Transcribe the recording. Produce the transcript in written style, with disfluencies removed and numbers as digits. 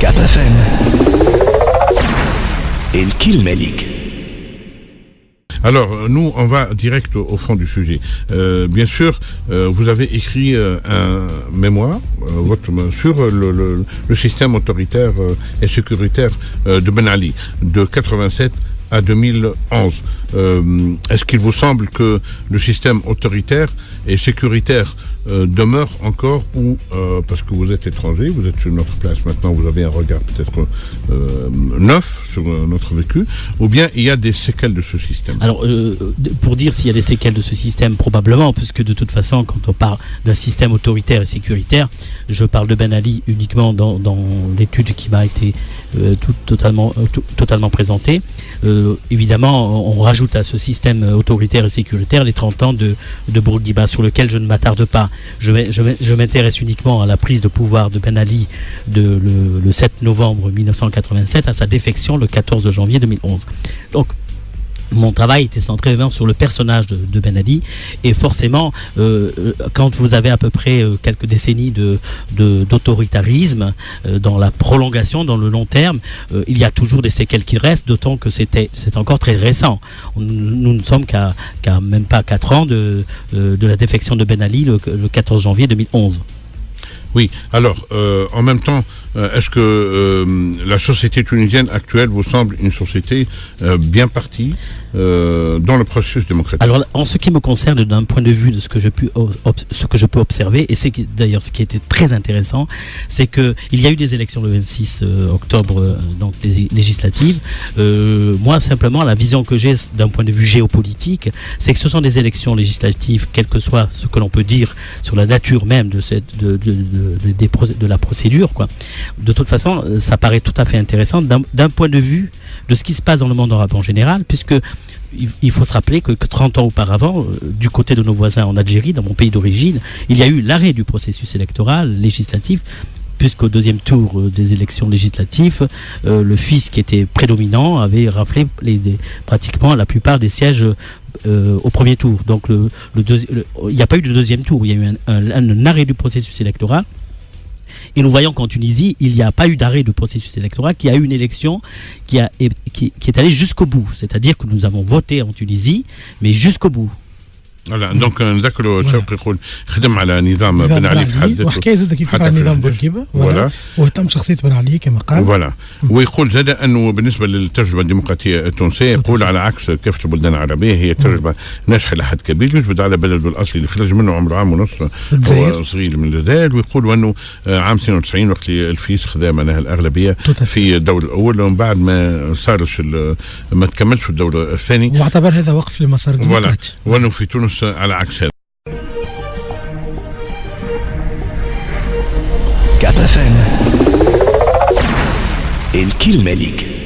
كاب اف ام الكلمة ليك. Alors, nous, on va direct au fond du sujet. Bien sûr, vous avez écrit un mémoire sur le système autoritaire et sécuritaire de Ben Ali, de 87 à 2011. Est-ce qu'il vous semble que le système autoritaire et sécuritaire demeure encore ou parce que vous êtes étranger, vous êtes sur notre place maintenant, vous avez un regard peut-être neuf sur notre vécu, ou bien il y a des séquelles de ce système? Alors, pour dire s'il y a des séquelles de ce système, probablement, puisque de toute façon, quand on parle d'un système autoritaire et sécuritaire, je parle de Ben Ali uniquement dans l'étude qui m'a été totalement présentée. Évidemment, on rajoute à ce système autoritaire et sécuritaire les 30 ans de Bourguiba, sur lequel je ne m'attarde pas. Je m'intéresse uniquement à la prise de pouvoir de Ben Ali le 7 novembre 1987, à sa défection le 14 janvier 2011. Donc, mon travail était centré vraiment sur le personnage de Ben Ali, et forcément, quand vous avez à peu près quelques décennies d'autoritarisme dans la prolongation, dans le long terme, il y a toujours des séquelles qui restent, d'autant que c'est encore très récent. Nous ne sommes qu'à même pas 4 ans de la défection de Ben Ali le 14 janvier 2011. Oui, alors, en même temps, est-ce que la société tunisienne actuelle vous semble une société bien partie dans le processus démocratique? Alors, en ce qui me concerne, d'un point de vue de ce que je peux observer, et c'est d'ailleurs ce qui était très intéressant, c'est qu'il y a eu des élections le 26 octobre, donc les législatives. Moi, simplement, la vision que j'ai d'un point de vue géopolitique, c'est que ce sont des élections législatives, quel que soit ce que l'on peut dire sur la nature même de la procédure, quoi. De toute façon, ça paraît tout à fait intéressant d'un point de vue de ce qui se passe dans le monde arabe en général, puisque il faut se rappeler que 30 ans auparavant, du côté de nos voisins en Algérie, dans mon pays d'origine, il y a eu l'arrêt du processus électoral législatif, puisqu'au deuxième tour des élections législatives, le fils qui était prédominant avait raflé pratiquement la plupart des sièges au premier tour. Donc il n'y a pas eu de deuxième tour, il y a eu un arrêt du processus électoral. Et nous voyons qu'en Tunisie, il n'y a pas eu d'arrêt de processus électoral, qu'il y a eu une élection qui est allée jusqu'au bout. C'est-à-dire que nous avons voté en Tunisie, mais jusqu'au bout. voilà دونك نذكروا شوقي يقول خدم على نظام بن علي في حد ذاته وحكايه زاد كيف على نظام بورقيبه واهتم شخصيه بن علي كما قال فوالا ويقول زاد انه بالنسبه للتجربه الديمقراطيه التونسيه يقول على عكس كافه البلدان العربيه هي تجربه ناجحه لحد كبير يثبت على بلده الاصلي اللي خرج منه عمره عام ونص هو صغير من الجدال ويقول انه عام 92 وقت اللي الفيس خذا معناها الاغلبيه في الدور الاول ومن بعد ما صارش ما تكملش الدور الثاني واعتبر هذا وقف لمسار الديمقراطي وانه في تونس على عكس هذا. كاب اف ام الكلمة ليك.